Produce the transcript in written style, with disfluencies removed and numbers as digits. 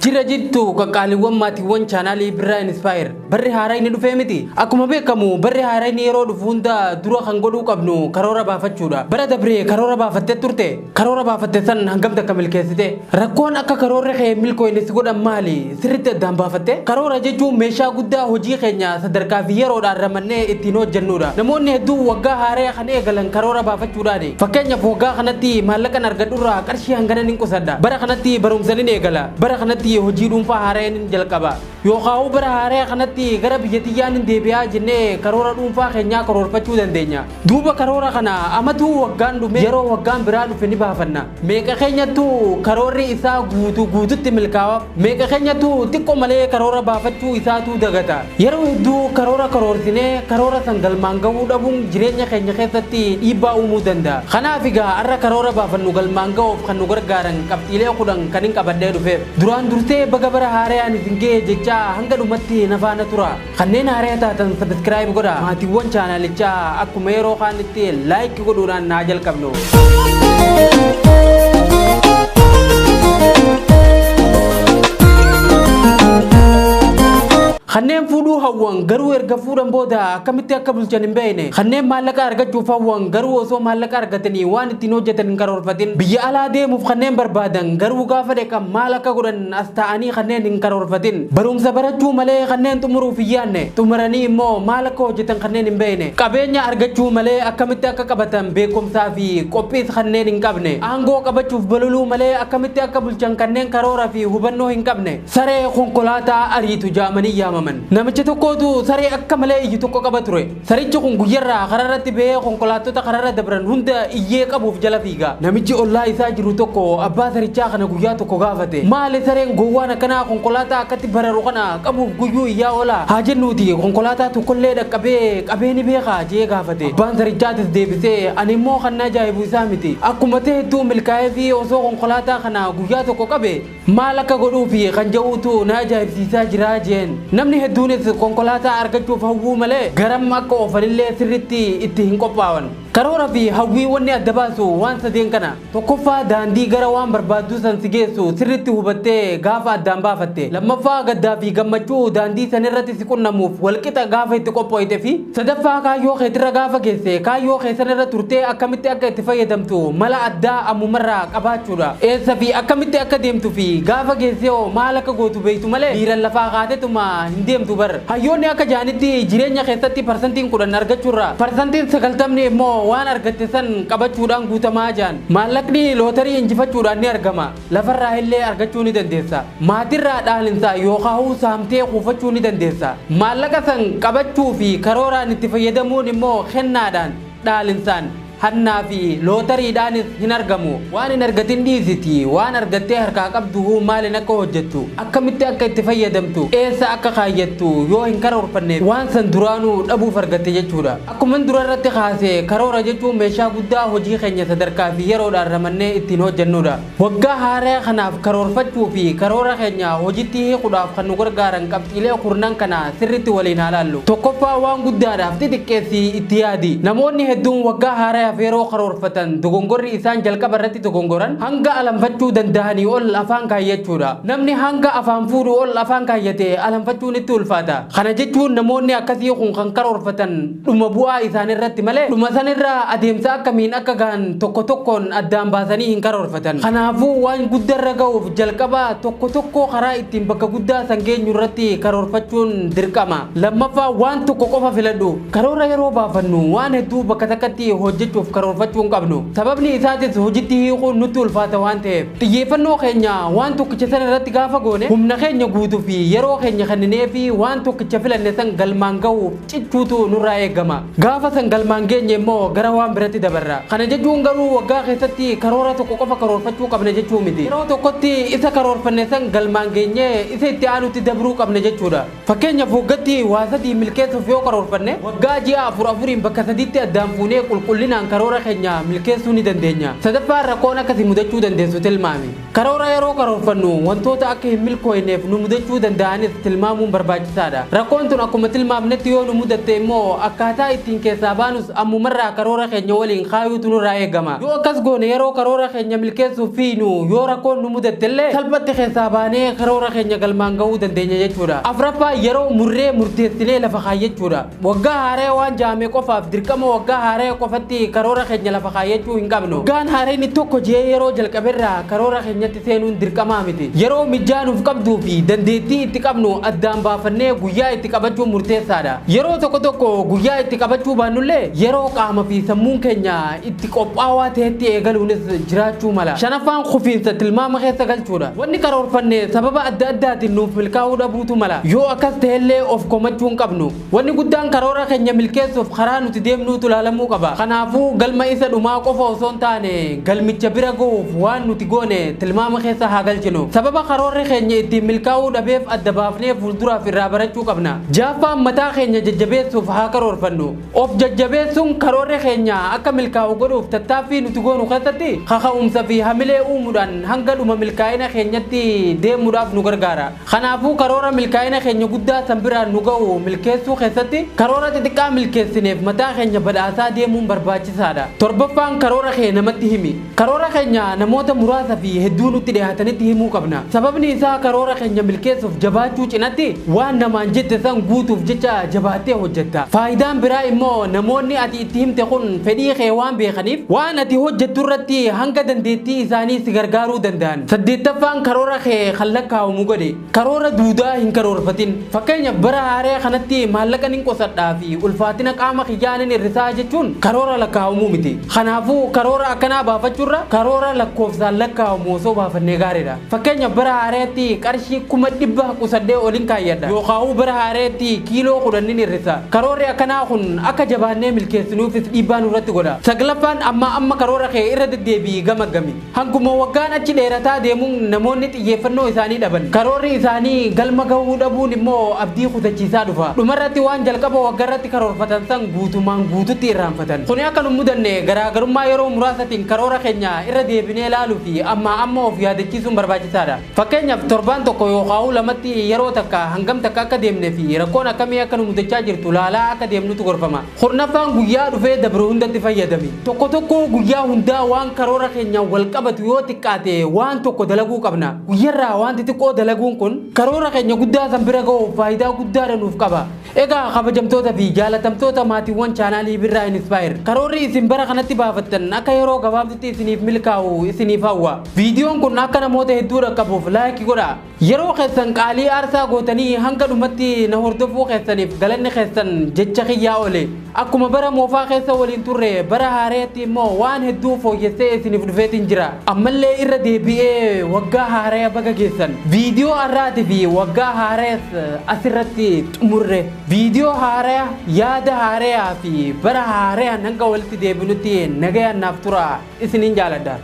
Jira jittu kakaliwan matiwan channel Bira Inspire. Barri harai ni dhufe miti. Akkuma beekamu barri harai ni yeroo dhufu hunda dura kan godhuu qabnu karoora baafachuudha. Bara dabree karoora baafattee turte. Karoora baafatte san hangam takka milkeessite. Rakkoon akka karoora kee milkooyne si godhan maali? Sirriitti addaan baafatte. Karoora jechuun meeshaa guddaa hojii keenya sadarkaa fi yeroodhaan ramannee ittiin hojjennuudha. Namoonni hedduu waggaa haaree kan eegalan karoora baafachuudhaani. Fakkeenyaaf waggaa kanatti maallaqan argadhurraa qarshii hangana nin qusadha. Bara kanatti barumsa nin eegala. Bara kanatti hojii dhuunfaa haaree nin jalqaba. Yookaan bara haaree kanatti gara biyyattiyyaan nin deebi'aa jennee karoora dhuunfaa keenyaa karoorfachuu dandeenya. Duuba karoora kana amatu waggaan dhume yeroo waggaan biraa dhufe ni baafanna. Meeqa keenyattu karoorri isaa guututti milkaa'aaf. Meeqa keenyattu xiqqoo malee karoora baafachuu isaatu dagata. Yeroo hedduu karoora karoorsinee karoora san galmaan gahuu dhabuun jireenya keenya keessatti dhiibbaa uumuu danda'a. Kanaaf egaa har'a karoora baafannu galmaan gahuuf kan nu gargaaran qabxiilee 10 kan hin qabadhee dhufeef. Duraan dursee baga bara haaree isin ga'e jecha hanga dhumatti na faana tura. Kanneen haaree taatan subscribe godha. Maatiiwwan chaanalichaa akkuma yeroo kaanitti like godhuudhaan naa jalqabnu. Kanneen fuudhuu hawwan garuu erga fuudhan booda akkamitti akka bulchan hin beekne. Kanneen maallaqa argachuuf hawwan garuu osoo maallaqa argatanii waan ittiin hojjetan hin karoorfatin. Biyya alaa deemuuf kanneen barbaadan garuu gaafa deeqan maal akka godhan as ta'anii kanneen hin karoorfatin. Barumsa barachuu malee kanneen xumuruuf hin yaadne. Xumuranii immoo maal akka hojjetan kanneen hin beekne. Qabeenya argachuu malee akkamitti akka qabatan beekumsaa fi qophiis kanneen hin qabne. Aangoo qabachuuf baloluu malee akkamitti akka bulchan kanneen karoora fi hubannoo hin qabne. Saree konkolaataa ariitu jaamanii yaamama. Namicha tokkotu saree akka malee iyyu tokko qaba ture. Sarichi kun guyyarraa kararratti ba'ee konkolaattota kararra dabran hunda iyyee qabuuf jala fiiga. Namichi ollaa isaa jiru tokko abbaa sarichaa kana guyyaa tokko gaafate. Maali sareen gowwaan akkanaa konkolaataa akkatti bararu kana qabuuf guyyuu iyyaa oola? Haa jennuuti konkolaataa tokkollee dhaqqabee qabeeni beekaa jee gaafate. Abbaan sarichaatis deebisee ani immoo kan ajaa'ibu isaa miti. Akkuma ta'e hedduu milkaa'ee fi osoo konkolaataa kana guyyaa tokko qabe maal akka godhuu fi kan jedhuutu na ajaa'ibsiisaa jira jeen. Namni hedduunis konkolaataa argachuuf hawwuu malee garam akka oofalillee sirriitti itti hin qophaa'an. Karoora fi hawwiiwwan adda baasu waan sadeen kana. Tokkoffaa daandii gara waan barbaaddu san si geessu sirriitti hubattee gaafa addaan baafatte. Lammaffaa gaddaa fi gammachuu daandii san irratti si qunnamuuf walqixa gaafa itti qophooyte fi sadaffaa kaayyoo keetirra gaafa geesse kaayyoo keessan irra turtee akkamitti akka itti fayyadamtu mala addaa ammumarraa qabaachuudha. Eessa fi akkamitti akka deemtu fi gaafa geessee maal akka gootu beektu malee dhiiran lafaa kaatetuma hin deemtu bar. Hayyoonni akka jaanitti jireenya keessatti parsantiin 10 argachuurra parsantiin 90 immoo waan argatte san qabachuudhaan guutamaa jaan. Maallaqni lootarii injifachuudhaan ni argama. Lafarraa illee argachuu ni dandeessa. Maatirraa dhaalinsa yookaan saamtee kuufachuu ni dandeessa. Maallaqa san qabachuu fi karooraan itti fayyadamuun immoo kennaadhaan dhaalinsaan hannaa fi lootariidhaanis hin argamu. Waan hin argatin dhiisiti. Waan argattee harkaa qabdu maaliin akka hojjettu akkamitti akka itti fayyadamtu eessa akka kaayyattu yoo hin karoorfanne waan san duraanuu dhabuuf argatte jechuudha. Akkuma dura irratti kaase karoora jechuun meeshaa guddaa hojii keenya sadarkaa fi yeroodhaan ramannee ittiin hojjennudha. Waggaa haaree kanaaf karoorfachuu fi karoora keenya hojiitti hiikuudhaaf kan nu gargaaran qabxiilee 10 kana sirriitti waliin haa ilaallu. Tokkoffaa waan guddaadhaaf xixiqqeessi itti yaadi. Namoonni hedduun waggaa haaree yeroo karoorfatan dogongorri isaan jalqaba irratti dogongoran hanga alanfachuu danda'anii ol afaan kaayyachuudha. Namni hanga afaan fuudhu ol afaan kaayyate alanfachuun itti ulfaata. Kana jechuun namoonni akkasii kun kan karoorfatan dhuma bu'aa isaan irratti malee dhuma sanirraa adeemsa akkamiin akka gahan tokko tokkoon addaan baasanii hin karoorfatan. Kanaafuu waan guddarra ga'uuf jalqaba tokko karaa ittiin bakka guddaa san geenyu irratti karoorfachuun dirqama. Lammaffaa waan tokko qofa filadhu. Karoora yeroo baafannu waan hedduu bakka takkatti hojjechuuf karoorfachuun qabnu. Sababni isaatis hojiitti hiikuun nutti ulfaata waan ta'eef xiyyeeffannoo keenya waan tokkicha san irratti gaafa goone humna keenya guutuu fi yeroo keenya kenninee fi waan tokkicha filanne san galmaan gahuuf cichuutu nurraa eegama. Gaafa san galmaan geenye immoo gara waan biratti dabarra. Kana jechuun garuu waggaa keessatti karoora tokko qofa karoorfachuu qabna jechuu miti. Yeroo tokkotti isa karoorfanne san galmaan geenye isa itti aanutti dabruu qabna jechuudha. Fakkeenyaaf waggaatti waa sadii milkeessuuf yoo karoorfanne waggaa ji'a 4 bakka sadiitti addaan fuunee qulqullinaan karoora keenya milkeessuu ni dandeenya. Sadaffaa rakkoon akkasii mudachuu dandeessu tilmaami. Karoora yeroo karoorfannu wantoota akka hin milkooyneef nu mudachuu danda'anis tilmaamuun barbaachisaadha. Rakkoon tun akkuma tilmaamnetti yoo nu mudatte immoo akkaataa ittiin keessaa baanus ammumarraa karoora keenya waliin kaayuutu nurraa eegama. Yoo akkas goone yeroo karoora keenya milkeessuuf fiinu yoo rakkoon nu mudatte illee salphatti keessaa baanee karoora keenya galmaan gahuu dandeenya jechuudha. Afraffaa yeroo murree murteessinee lafa kaayyachuudha. Waggaa haaree waan jaame qofaaf dirqama waggaa haaree qofatti karoora keenya lafa kaayyachuu hin qabnu. Waggaan haareen tokko jee yeroo jalqaberraa karoora keenyatti seenuun dirqamaa miti. Yeroo mijaanuuf qabduu fi dandeettii itti qabnu addaan baafannee guyyaa itti qabachuun murteessaadha. Yeroo tokko guyyaa itti qabachuu baannullee yeroo qaama fi sammuun keenya itti qophaawaa ta'etti eegaluunis jiraachuu mala. Shanaffaan kufiinsa tilmaama keessa galchuudha. Wanni karoorfanne sababa adda addaatiin nuuf milkaa'uu dhabuutu mala. Yoo akkas ta'ellee of komachuu hin qabnu. Wanni guddaan karoora keenya milkeessuuf karaa nuti deemnuutu ilaalamuu qaba. Kanaafuu galma isa dhumaa qofa osoo hin taane galmicha bira ga'uuf waan nuti goone tilmaama keessa haa galchinu. Sababa karoorri keenya ittiin milkaa'uu dhabeef adda baafnee fuulduraaf irraa barachuu qabna. Jaaffaan mataa keenya jajjabeessuuf haa karoorfannu. Of jajjabeessuun karoorri keenya akka milkaa'u godhuuf tattaaffii nuti goonu keessatti kaka'umsa fi hamilee uumuudhaan hanga dhuma milkaa'ina keenyatti deemuudhaaf nu gargaara. Kanaafuu karoora milkaa'ina keenya guddaa san biraan nu ga'u milkeessuu keessatti karoora xixiqqaa milkeessineef mataa keenya badhaasaa deemuun barbaachisaadha. Torbaffaan karoora keenya namatti himi. Karoora keenya namoota muraasa fi hedduu nutti dhiyaatanitti himuu qabna. Sababni isaa karoora keenya milkeessuuf jabaachuu cinatti waan namaan jette san guutuuf jecha jabaattee hojjetta. Faayidaan biraa immoo namoonni ati itti himte kun fedhii kee waan beekaniif waan ati hojjettu irratti hanga dandeettii isaanii si gargaaruu danda'an. Saddeettaffaan karoora kee kan lakkaa'amu godhe. Karoora duudaa hin karoorfatin. Fakkeenyaaf bara haaree kanatti maallaqa nin qosadhaa fi ulfaatina qaama kiyyaanin hir'isaa jechuun karoora lakkaa'amuu miti. Kanaafuu karoora akkanaa baafachuurra karoora lakkoofsaan lakkaa'amu osoo baafannee gaariidha. Fakkeenyaaf bara haareetti qarshii 100 qusadhee olin kaayyadha. Yookaan bara haareetti kiiloo 10 nin hir'isa. Karoorri akkanaa kun akka jabaannee milkeessinuufis dhiibbaa nurratti godha. Saglaffaan amma karoora kee irra deddeebi'i gamaggami. Hanguma waggaan achi dheerataa deemuun namoonni xiyyeeffannoo isaanii dhaban. Karoorri isaanii galma gahuu dhabuun immoo abdii kutachiisaa dhufa. Dhumarratti waan jalqaba waggaarratti karoorfatan san guutumaan guututti irraanfatan. Kuni akka nu mudanne garaagarummaa yeroo muraasatiin karoora keenya irra deebinee ilaaluu fi amma of yaadachiisuun barbaachisaadha. Fakkeenyaaf torbaan tokko yookaan lamatti yeroo takka hangam takka akka deemnee fi rakkoon akkamii akka nu mudachaa jirtu laalaa akka deemnutu gorfama. Kurnaffaan guyyaa dhufee dabre hundatti fayyadami. Tokko guyyaa hundaa waan karoora keenya wal qabatu yoo xiqqaate waan tokko dalaguu qabna. Guyyarraa waan xixiqqoo dalaguun kun karoora keenya guddaa san bira ga'uuf faayidaa guddaa nuuf qaba. Egaa kabajamtoota fi jaalatamtoota maatiiwwan chaanaalii birraa Inspire. Karoorri isin bara kanatti baafattan akka yeroo gabaabdutti isiniif milkaa'u isiniif hawwa. Viidiyoon kun akka namoota hedduu dhaqqabuuf laayikii godhaa. Yeroo keessan qaalii aarsaa gootanii hanga dhumatti na hordofuu keessaniif galanni keessan jecha kiyyaa oole. Akkuma bara moofaa keessa waliin turre bara haareetti immoo waan hedduu fooyyessee isiniif dhufeetiin jira. Ammallee irra deebi'ee waggaa haaree baga geessan. Viidiyoo har'aatii fi waggaa haarees asirratti xumurre. Viidiyoo haaraa yaada haaraa fi bara haaraa hanga walitti deebinutti nagayaan naaf tura isiniin jaaladha.